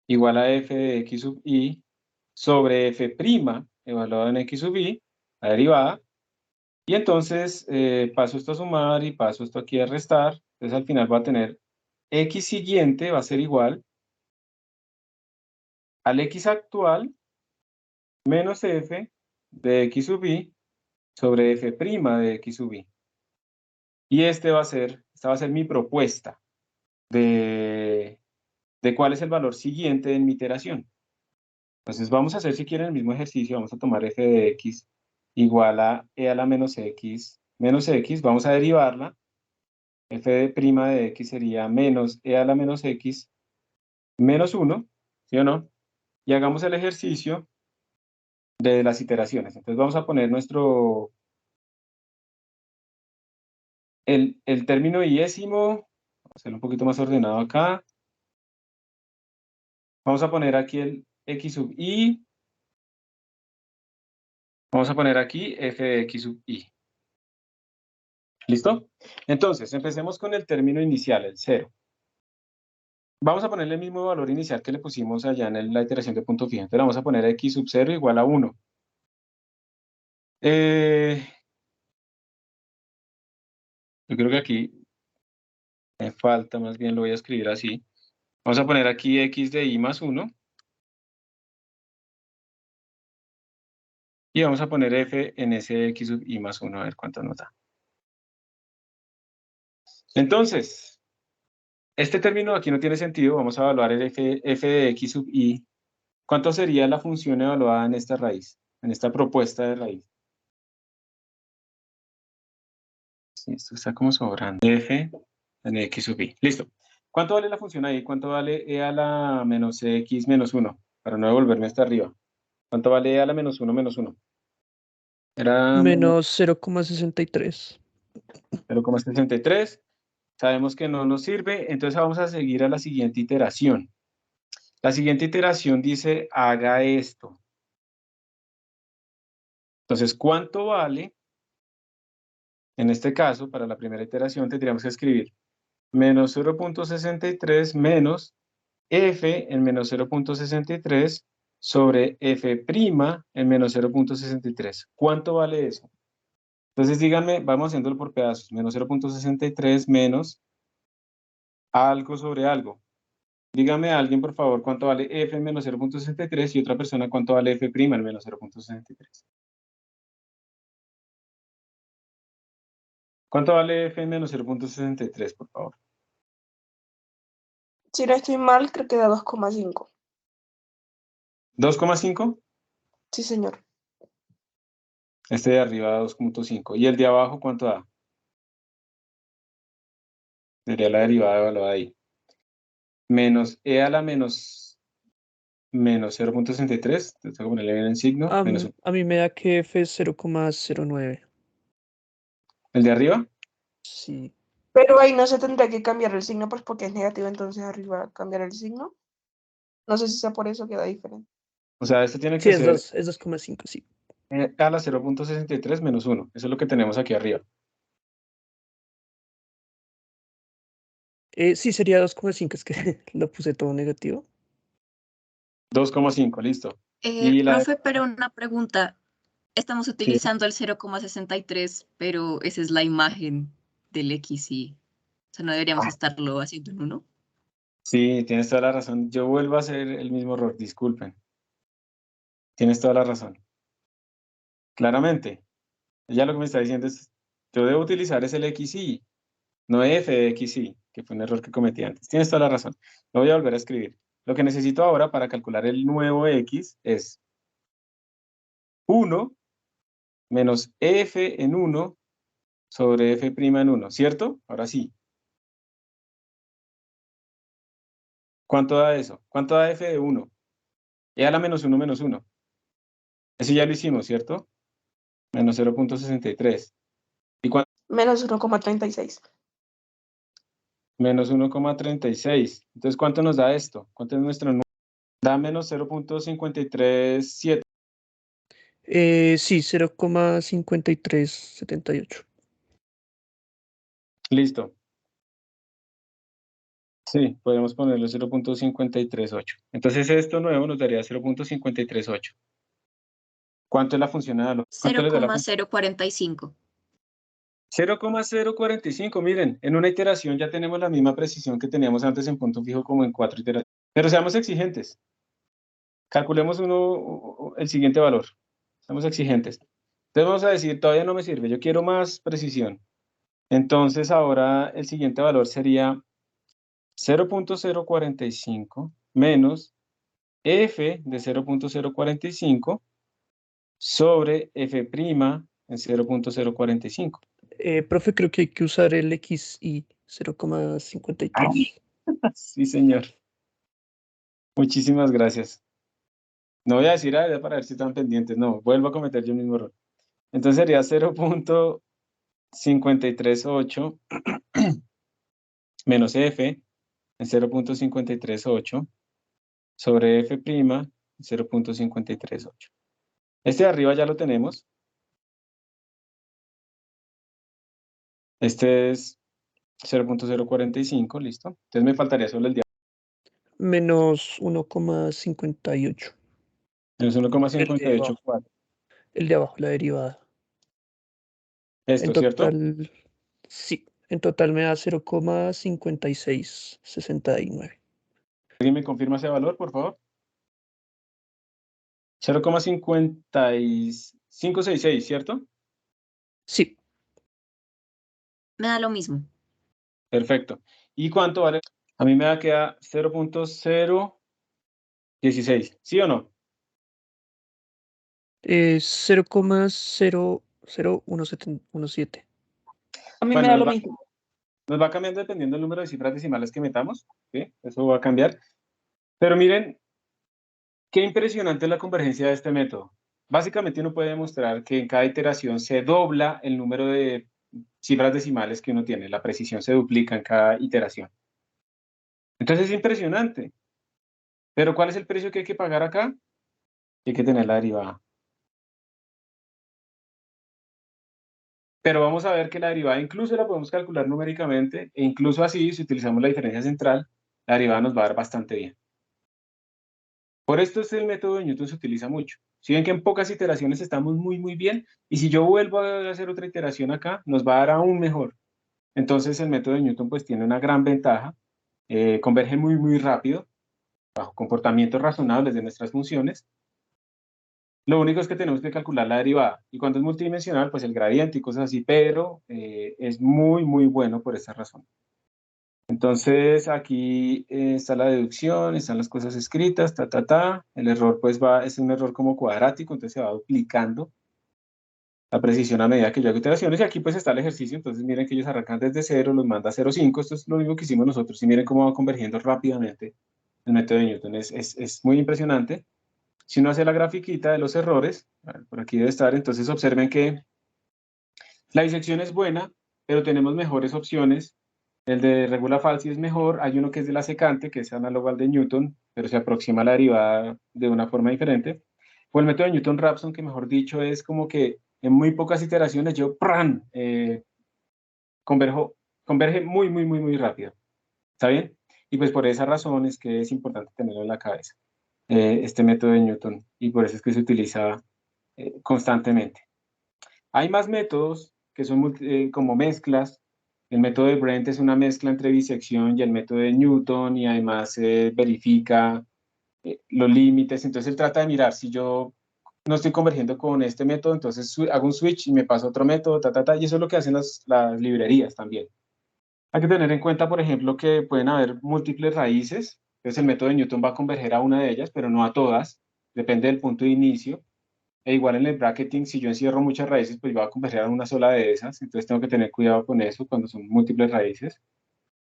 igual a f de x sub i sobre f' evaluado en x sub i, la derivada. Y entonces paso esto a sumar y paso esto aquí a restar. Entonces al final va a tener x siguiente va a ser igual al x actual menos f de x sub i sobre f' de x sub i. Y esta va a ser mi propuesta de cuál es el valor siguiente en mi iteración. Entonces vamos a hacer, si quieren, el mismo ejercicio. Vamos a tomar f de x igual a e a la menos x, vamos a derivarla. F de x sería menos e a la menos x menos 1, ¿sí o no? Y hagamos el ejercicio de las iteraciones. Entonces vamos a poner el término diésimo, vamos a hacerlo un poquito más ordenado acá. Vamos a poner aquí el x sub i. Vamos a poner aquí f de x sub i. ¿Listo? Entonces, empecemos con el término inicial, el 0. Vamos a ponerle el mismo valor inicial que le pusimos allá en la iteración de punto fijo. Entonces, vamos a poner x sub 0 igual a 1. Yo creo que aquí me falta, más bien lo voy a escribir así. Vamos a poner aquí x de i más 1. Y vamos a poner f en ese x sub i más 1, a ver cuánto nos da. Entonces, este término aquí no tiene sentido. Vamos a evaluar el f de x sub i. ¿Cuánto sería la función evaluada en esta raíz? En esta propuesta de raíz. Sí, esto está como sobrando. F en x sub i. Listo. ¿Cuánto vale la función ahí? ¿Cuánto vale e a la menos x menos 1? Para no devolverme hasta arriba. ¿Cuánto vale e a la menos 1 menos 1? Era Menos 0,63. 0,63. Sabemos que no nos sirve, entonces vamos a seguir a la siguiente iteración. La siguiente iteración dice, haga esto. Entonces, ¿cuánto vale? En este caso, para la primera iteración, tendríamos que escribir menos 0.63 menos f en menos 0.63 sobre f' en menos 0.63. ¿Cuánto vale eso? Entonces díganme, vamos haciéndolo por pedazos, menos 0.63 menos algo sobre algo. Dígame a alguien, por favor, cuánto vale f en menos 0.63 y otra persona cuánto vale f' en menos 0.63. ¿Cuánto vale f en menos 0.63, por favor? Si no estoy mal, creo que da 2,5. ¿2,5? Sí, señor. Este de arriba da 2.5. ¿Y el de abajo cuánto da? Sería la derivada evaluada ahí. Menos e a la menos 0.63. Tengo que ponerle bien el signo. Menos 1. A mí me da que F es 0,09. ¿El de arriba? Sí. Pero ahí no se tendría que cambiar el signo, pues porque es negativo, entonces arriba cambiar el signo. No sé si sea por eso que da diferente. O sea, esto tiene Sí, que es ser 2,5, sí. e a la 0.63 menos 1. Eso es lo que tenemos aquí arriba. Sí, sería 2,5, es que lo puse todo negativo. 2,5, listo. Y la Profe, pero una pregunta. Estamos sí, utilizando el 0,63, pero esa es la imagen del XY. O sea, no deberíamos estarlo haciendo en uno. sí, tienes toda la razón. Yo vuelvo a hacer el mismo error, disculpen. Tienes toda la razón. Claramente. Ella lo que me está diciendo es, yo debo utilizar es el XY, no f de XY, que fue un error que cometí antes. Tienes toda la razón. Lo voy a volver a escribir. Lo que necesito ahora para calcular el nuevo x es 1 menos f en 1 sobre f' en 1, ¿cierto? Ahora sí. ¿Cuánto da eso? ¿Cuánto da f de 1? E a la menos 1 menos 1. Eso ya lo hicimos, ¿cierto? Menos 0.63. ¿Y cuánto? Menos 1,36. Menos 1,36. Entonces, ¿cuánto nos da esto? ¿Cuánto es nuestro número? Da menos 0.537. Sí, 0,5378. Listo. Sí, podemos ponerle 0.538. Entonces, esto nuevo nos daría 0.538. ¿Cuánto es la función a ¿Cuánto les da la función? 0,045. 0,045, miren, en una iteración ya tenemos la misma precisión que teníamos antes en punto fijo como en 4 iteraciones. Pero seamos exigentes. Calculemos el siguiente valor. Seamos exigentes. Entonces vamos a decir, todavía no me sirve, yo quiero más precisión. Entonces ahora el siguiente valor sería 0.045 menos f de 0.045 sobre f' en 0.045. Profe, creo que hay que usar el XY 0,53. Sí, señor. Muchísimas gracias. No voy a decir para ver si están pendientes. No, vuelvo a cometer yo el mismo error. Entonces sería 0.538 menos f en 0.538 sobre f' en 0.538. Este de arriba ya lo tenemos. Este es 0.045, listo. Entonces me faltaría solo el de Menos 1,58. menos El de 1,584. abajo. El de abajo, la derivada. En Esto, ¿cierto? total, sí. En total me da 0,5669. ¿Alguien me confirma ese valor, por favor? 0,5566, ¿cierto? Sí. Me da lo mismo. Perfecto. ¿Y cuánto vale? A mí me da que da 0.016, ¿sí o no? 0,00117. A mí me Bueno, da lo mismo. nos va cambiando dependiendo del número de cifras decimales que metamos, ¿sí? Eso va a cambiar. Pero miren, qué impresionante es la convergencia de este método. Básicamente uno puede demostrar que en cada iteración se dobla el número de cifras decimales que uno tiene, la precisión se duplica en cada iteración. Entonces es impresionante. Pero ¿cuál es el precio que hay que pagar acá? Hay que tener la derivada. Pero vamos a ver que la derivada incluso la podemos calcular numéricamente e incluso así, si utilizamos la diferencia central, la derivada nos va a dar bastante bien. Por esto el método de Newton se utiliza mucho. Si ven que en pocas iteraciones estamos muy, muy bien, y si yo vuelvo a hacer otra iteración acá, nos va a dar aún mejor. Entonces el método de Newton pues tiene una gran ventaja, converge muy, muy rápido, bajo comportamientos razonables de nuestras funciones. Lo único es que tenemos que calcular la derivada, y cuando es multidimensional, pues el gradiente y cosas así, pero es muy, muy bueno por esa razón. Entonces aquí está la deducción, están las cosas escritas, el error pues es un error como cuadrático, entonces se va duplicando la precisión a medida que yo hago iteraciones, y aquí pues está el ejercicio, entonces miren que ellos arrancan desde 0, los manda a 0,5, esto es lo mismo que hicimos nosotros, y miren cómo va convergiendo rápidamente el método de Newton, es muy impresionante. Si uno hace la grafiquita de los errores, por aquí debe estar, entonces observen que la disección es buena, pero tenemos mejores opciones. El de regula falsi es mejor, hay uno que es de la secante, que es análogo al de Newton, pero se aproxima a la derivada de una forma diferente. O el método de Newton-Raphson, que mejor dicho es como que en muy pocas iteraciones yo ¡pran! Converge muy, muy, muy, muy rápido. ¿Está bien? Y pues por esa razón es que es importante tenerlo en la cabeza, este método de Newton, y por eso es que se utiliza constantemente. Hay más métodos que son como mezclas. El método de Brent es una mezcla entre bisección y el método de Newton, y además verifica los límites. Entonces él trata de mirar si yo no estoy convergiendo con este método, entonces hago un switch y me paso a otro método, y eso es lo que hacen las librerías también. Hay que tener en cuenta, por ejemplo, que pueden haber múltiples raíces. Entonces el método de Newton va a converger a una de ellas, pero no a todas. Depende del punto de inicio. E igual en el bracketing, si yo encierro muchas raíces, pues yo voy a converger a una sola de esas. Entonces tengo que tener cuidado con eso cuando son múltiples raíces.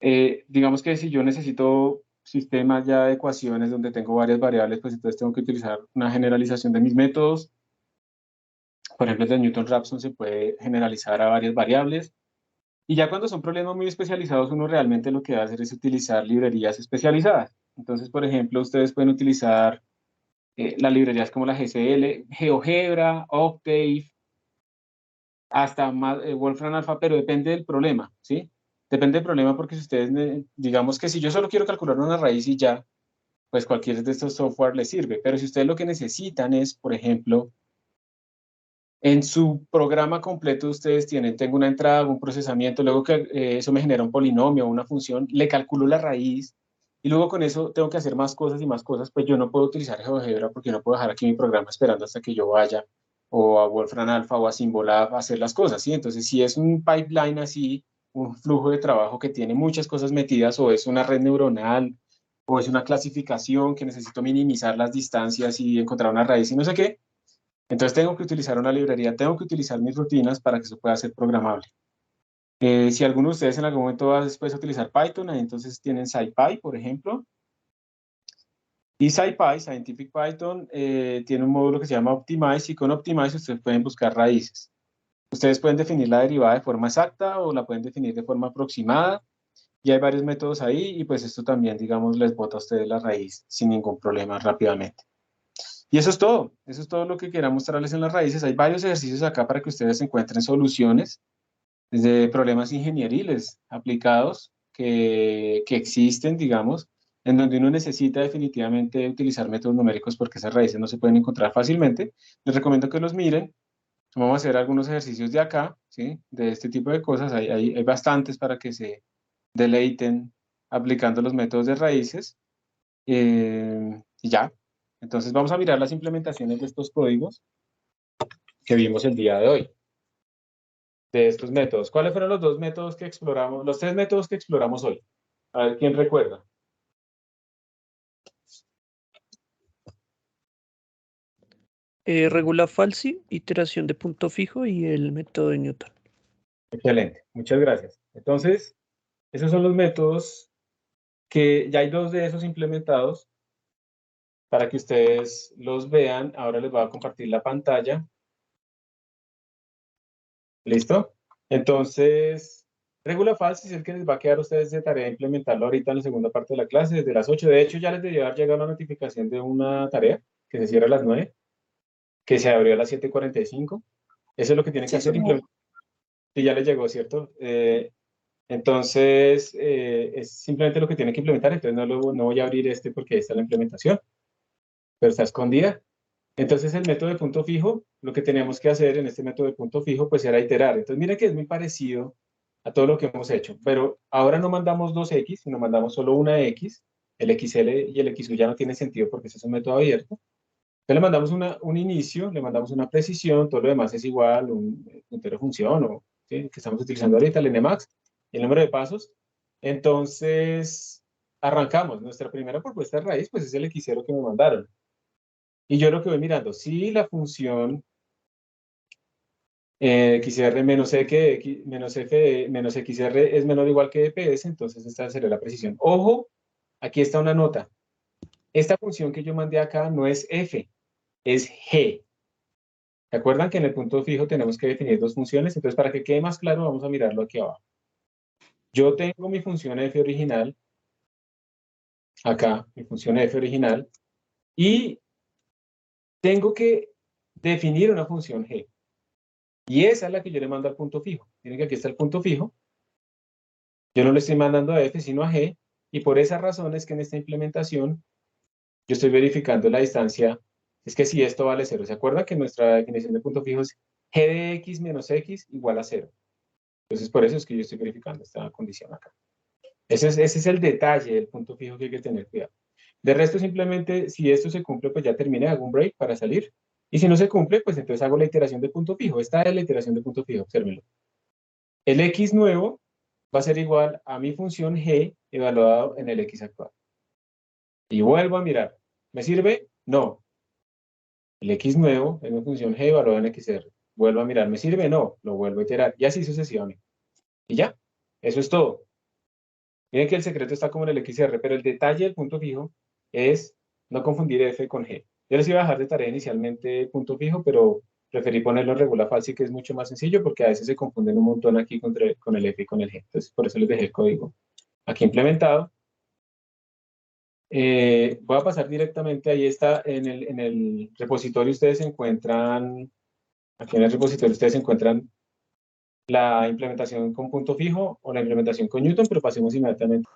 Digamos que si yo necesito sistemas ya de ecuaciones donde tengo varias variables, pues entonces tengo que utilizar una generalización de mis métodos. Por ejemplo, el de Newton-Raphson se puede generalizar a varias variables. Y ya cuando son problemas muy especializados, uno realmente lo que va a hacer es utilizar librerías especializadas. Entonces, por ejemplo, ustedes pueden utilizar las librerías como la GCL, GeoGebra, Octave, hasta más, Wolfram Alpha, pero depende del problema, ¿sí? Depende del problema, porque si ustedes, digamos que si yo solo quiero calcular una raíz y ya, pues cualquier de estos software les sirve. Pero si ustedes lo que necesitan es, por ejemplo, en su programa completo ustedes tengo una entrada, un procesamiento, luego que eso me genera un polinomio o una función, le calculo la raíz, y luego con eso tengo que hacer más cosas y más cosas, pues yo no puedo utilizar GeoGebra porque no puedo dejar aquí mi programa esperando hasta que yo vaya o a Wolfram Alpha o a Symbolab a hacer las cosas, ¿sí? Entonces, si es un pipeline así, un flujo de trabajo que tiene muchas cosas metidas, o es una red neuronal, o es una clasificación que necesito minimizar las distancias y encontrar una raíz y no sé qué, entonces tengo que utilizar una librería, tengo que utilizar mis rutinas para que eso pueda ser programable. Si alguno de ustedes en algún momento va después a utilizar Python, entonces tienen SciPy, por ejemplo. Y SciPy, Scientific Python, tiene un módulo que se llama Optimize, y con Optimize ustedes pueden buscar raíces. Ustedes pueden definir la derivada de forma exacta o la pueden definir de forma aproximada, y hay varios métodos ahí, y pues esto también, digamos, les bota a ustedes la raíz sin ningún problema rápidamente. Y eso es todo lo que quería mostrarles en las raíces. Hay varios ejercicios acá para que ustedes encuentren soluciones de problemas ingenieriles aplicados que existen, digamos, en donde uno necesita definitivamente utilizar métodos numéricos porque esas raíces no se pueden encontrar fácilmente. Les recomiendo que los miren. Vamos a hacer algunos ejercicios de acá, ¿sí? De este tipo de cosas. Hay bastantes para que se deleiten aplicando los métodos de raíces. Y ya. Entonces vamos a mirar las implementaciones de estos códigos que vimos el día de hoy, de estos métodos. ¿Cuáles fueron los dos métodos que exploramos, los tres métodos que exploramos hoy? A ver, ¿quién recuerda? Regula falsi, iteración de punto fijo y el método de Newton. Excelente, muchas gracias. Entonces, esos son los métodos que ya hay dos de esos implementados para que ustedes los vean. Ahora les voy a compartir la pantalla. ¿Listo? Entonces, regula falsi es el que les va a quedar a ustedes de tarea implementarlo ahorita en la segunda parte de la clase, desde las 8. De hecho, ya les debería haber llegado una notificación de una tarea que se cierra a las 9, que se abrió a las 7:45. Eso es lo que tienen que hacer. Sí, ya les llegó, ¿cierto? Entonces, es simplemente lo que tienen que implementar. Entonces, no voy a abrir este porque está la implementación, pero está escondida. Entonces el método de punto fijo, lo que teníamos que hacer en este método de punto fijo, pues era iterar. Entonces mira que es muy parecido a todo lo que hemos hecho, pero ahora no mandamos 2x, sino mandamos solo una x, el xl y el xu ya no tiene sentido porque ese es un método abierto. Entonces le mandamos un inicio, le mandamos una precisión, todo lo demás es igual, un puntero de función, o ¿sí? Que estamos utilizando ahorita, el nmax, y el número de pasos. Entonces, arrancamos. Nuestra primera propuesta de raíz, pues es el x0 que me mandaron. Y yo lo que voy mirando, si la función xr menos menos xr es menor o igual que dps, entonces esta será la precisión. Ojo, aquí está una nota. Esta función que yo mandé acá no es f, es g. ¿Se acuerdan que en el punto fijo tenemos que definir dos funciones? Entonces, para que quede más claro, vamos a mirarlo aquí abajo. Yo tengo mi función f original, acá, mi función f original, y tengo que definir una función g. Y esa es la que yo le mando al punto fijo. Miren que aquí está el punto fijo. Yo no le estoy mandando a f, sino a g, y por esa razón es que en esta implementación yo estoy verificando la distancia. Es que si esto vale 0, ¿se acuerdan que nuestra definición de punto fijo es g de x menos x igual a 0? Entonces, por eso es que yo estoy verificando esta condición acá. Ese es el detalle del punto fijo que hay que tener cuidado. De resto, simplemente, si esto se cumple, pues ya terminé, hago un break para salir. Y si no se cumple, pues entonces hago la iteración de punto fijo. Esta es la iteración de punto fijo, obsérvenlo. El x nuevo va a ser igual a mi función g evaluado en el x actual. Y vuelvo a mirar. ¿Me sirve? No. El x nuevo es mi función g evaluado en xr. Vuelvo a mirar. ¿Me sirve? No. Lo vuelvo a iterar. Y así sucesivamente. Y ya. Eso es todo. Miren que el secreto está como en el XR, pero el detalle del punto fijo es no confundir f con g. Yo les iba a dejar de tarea inicialmente punto fijo, pero preferí ponerlo en regular falsi, que es mucho más sencillo, porque a veces se confunden un montón aquí con el f y con el g. Entonces, por eso les dejé el código aquí implementado. Voy a pasar directamente, ahí está, en el repositorio ustedes encuentran, aquí en el repositorio ustedes encuentran la implementación con punto fijo o la implementación con Newton, pero pasemos inmediatamente.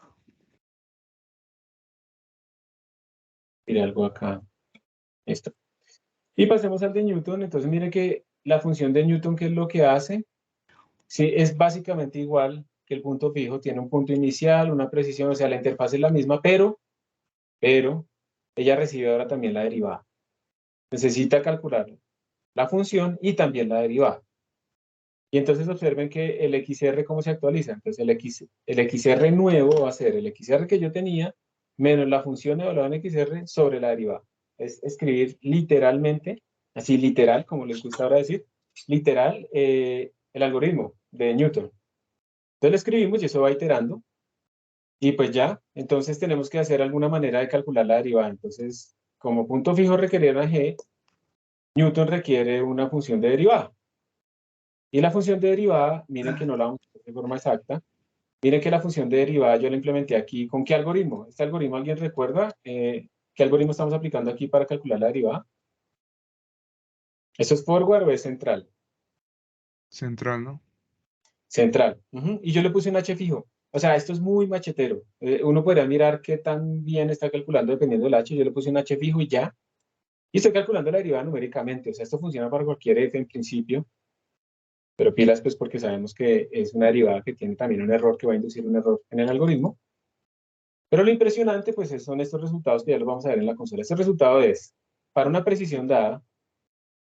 Mire algo acá. Esto. Y pasemos al de Newton. Entonces, mire que la función de Newton, ¿qué es lo que hace? Sí, es básicamente igual que el punto fijo. Tiene un punto inicial, una precisión, o sea, la interfaz es la misma, pero ella recibe ahora también la derivada. Necesita calcular la función y también la derivada. Y entonces observen que el XR, ¿cómo se actualiza? Entonces, el XR nuevo va a ser el XR que yo tenía menos la función evaluada en XR sobre la derivada. Es escribir literalmente, así literal, como les gusta ahora decir, literal, el algoritmo de Newton. Entonces lo escribimos y eso va iterando. Y pues ya, entonces tenemos que hacer alguna manera de calcular la derivada. Entonces, como punto fijo requería una g, Newton requiere una función de derivada. Y la función de derivada, miren que no la vamos a hacer de forma exacta. Miren que la función de derivada yo la implementé aquí. ¿Con qué algoritmo? ¿Este algoritmo alguien recuerda? ¿Qué algoritmo estamos aplicando aquí para calcular la derivada? ¿Eso es forward o es central? Central, ¿no? Central. Y yo le puse un h fijo. O sea, esto es muy machetero. Uno podría mirar qué tan bien está calculando dependiendo del h. Yo le puse un h fijo y ya. Y estoy calculando la derivada numéricamente. O sea, esto funciona para cualquier f en principio. Pero pilas, pues, porque sabemos que es una derivada que tiene también un error que va a inducir un error en el algoritmo. Pero lo impresionante, pues, son estos resultados que ya los vamos a ver en la consola. Este resultado es, para una precisión dada,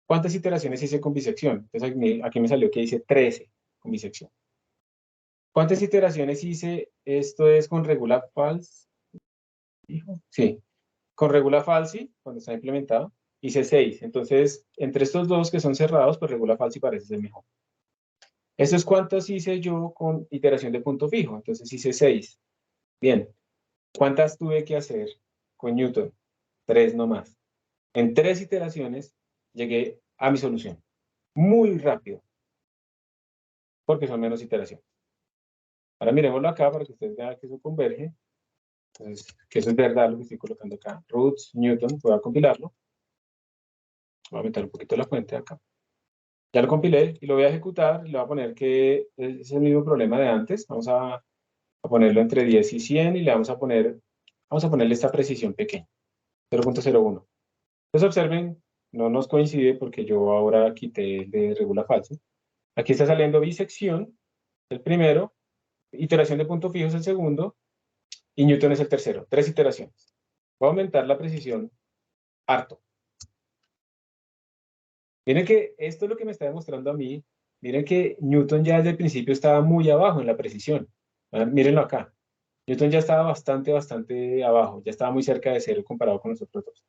¿cuántas iteraciones hice con bisección? Entonces, aquí me salió que hice 13 con bisección. ¿Cuántas iteraciones hice? Esto es con regula falsi. Sí, con regula falsi, cuando está implementado, hice 6. Entonces, entre estos dos que son cerrados, pues regula falsi parece ser mejor. Eso es cuántos hice yo con iteración de punto fijo. Entonces hice 6. Bien. ¿Cuántas tuve que hacer con Newton? 3 nomás. En 3 iteraciones llegué a mi solución. Muy rápido. Porque son menos iteraciones. Ahora miremoslo acá para que ustedes vean que eso converge. Entonces, que eso es verdad lo que estoy colocando acá. Roots, Newton, voy a compilarlo. Voy a meter un poquito la fuente acá. Ya lo compilé y lo voy a ejecutar. Le voy a poner que es el mismo problema de antes. Vamos a ponerlo entre 10 y 100 y le vamos a ponerle esta precisión pequeña, 0.01. Entonces observen no nos coincide porque yo ahora quité el de regula falso. Aquí está saliendo bisección, el primero, iteración de punto fijo es el segundo, y Newton es el tercero. 3 iteraciones. Voy a aumentar la precisión harto. Miren que esto es lo que me está demostrando a mí. Miren que Newton ya desde el principio estaba muy abajo en la precisión. Mírenlo acá. Newton ya estaba bastante abajo. Ya estaba muy cerca de cero comparado con los otros dos.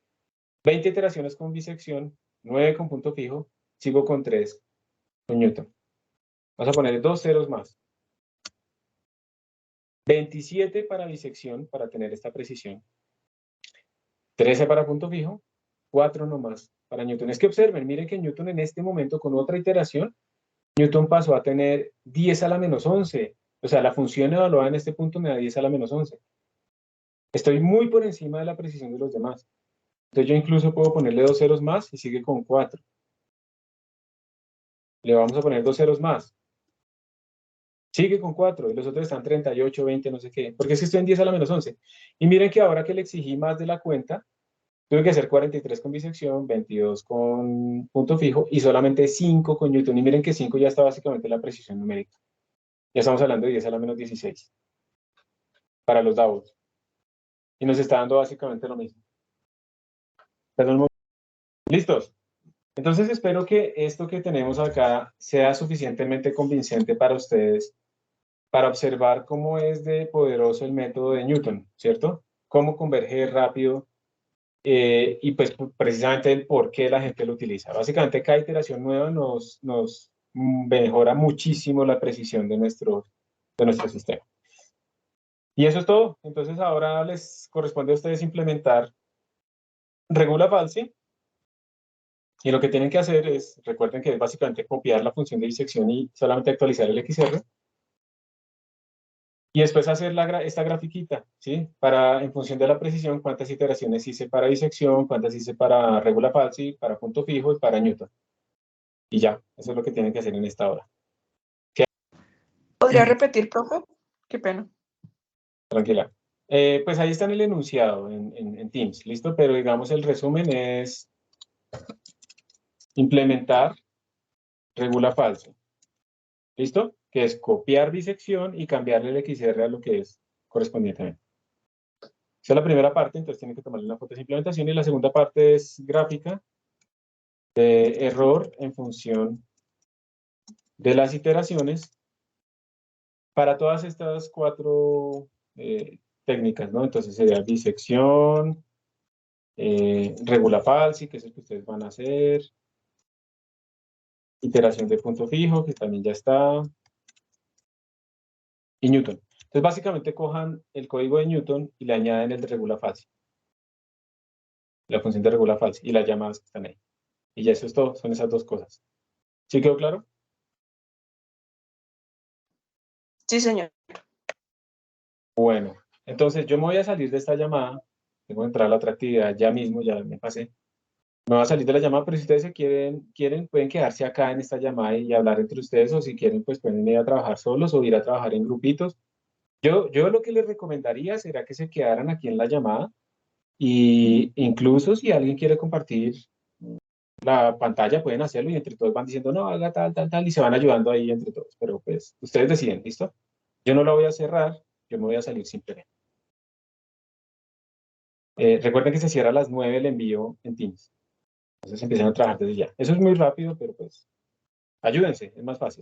20 iteraciones con bisección, 9 con punto fijo, sigo con 3 con Newton. Vamos a poner 2 ceros más. 27 para bisección, para tener esta precisión. 13 para punto fijo, 4 nomás para Newton. Es que observen, miren que Newton en este momento, con otra iteración, Newton pasó a tener 10 a la menos 11. O sea, la función evaluada en este punto me da 10 a la menos 11. Estoy muy por encima de la precisión de los demás. Entonces yo incluso puedo ponerle 2 ceros más y sigue con 4. Le vamos a poner 2 ceros más. Sigue con 4 y los otros están 38, 20, no sé qué. Porque es que estoy en 10 a la menos 11. Y miren que ahora que le exigí más de la cuenta, tuve que hacer 43 con bisección, 22 con punto fijo y solamente 5 con Newton. Y miren que 5 ya está básicamente la precisión numérica. Ya estamos hablando de 10 a la menos 16 para los doubles. Y nos está dando básicamente lo mismo. Perdón, ¿listos? Entonces espero que esto que tenemos acá sea suficientemente convincente para ustedes para observar cómo es de poderoso el método de Newton, ¿cierto? Cómo converger rápido y pues precisamente el por qué la gente lo utiliza. Básicamente cada iteración nueva nos mejora muchísimo la precisión de nuestro sistema. Y eso es todo. Entonces ahora les corresponde a ustedes implementar regula falsi. Y lo que tienen que hacer es, recuerden que es básicamente copiar la función de disección y solamente actualizar el XR. Y después hacer esta grafiquita, ¿sí? Para, en función de la precisión, cuántas iteraciones hice para disección, cuántas hice para regula falsi, para punto fijo y para Newton. Y ya, eso es lo que tienen que hacer en esta hora. ¿Podría repetir, profe? Qué pena. Tranquila. Pues ahí está en el enunciado, en Teams, ¿listo? Pero digamos el resumen es implementar regula falso. ¿Listo? Que es copiar bisección y cambiarle el XR a lo que es correspondientemente. Esa es la primera parte, entonces tienen que tomarle una foto de implementación y la segunda parte es gráfica de error en función de las iteraciones para todas estas 4 técnicas, ¿no? Entonces sería bisección, regula falsi, que es el que ustedes van a hacer, iteración de punto fijo, que también ya está, y Newton. Entonces básicamente cojan el código de Newton y le añaden el de regula falsi, la función de regula falsi y las llamadas que están ahí. Y ya eso es todo, son esas 2 cosas. ¿Sí quedó claro? Sí, señor. Bueno, entonces yo me voy a salir de esta llamada, tengo que entrar a la otra actividad ya mismo, ya me pasé. Me voy a salir de la llamada, pero si ustedes se quieren, pueden quedarse acá en esta llamada y hablar entre ustedes, o si quieren, pues pueden ir a trabajar solos o ir a trabajar en grupitos. Yo lo que les recomendaría será que se quedaran aquí en la llamada y incluso si alguien quiere compartir la pantalla, pueden hacerlo y entre todos van diciendo, no, haga tal, tal, tal, y se van ayudando ahí entre todos. Pero pues ustedes deciden, ¿listo? Yo no la voy a cerrar, yo me voy a salir simplemente. Recuerden que se cierra a las 9 el envío en Teams. Entonces empiezan a trabajar desde ya. Eso es muy rápido, pero pues ayúdense, es más fácil.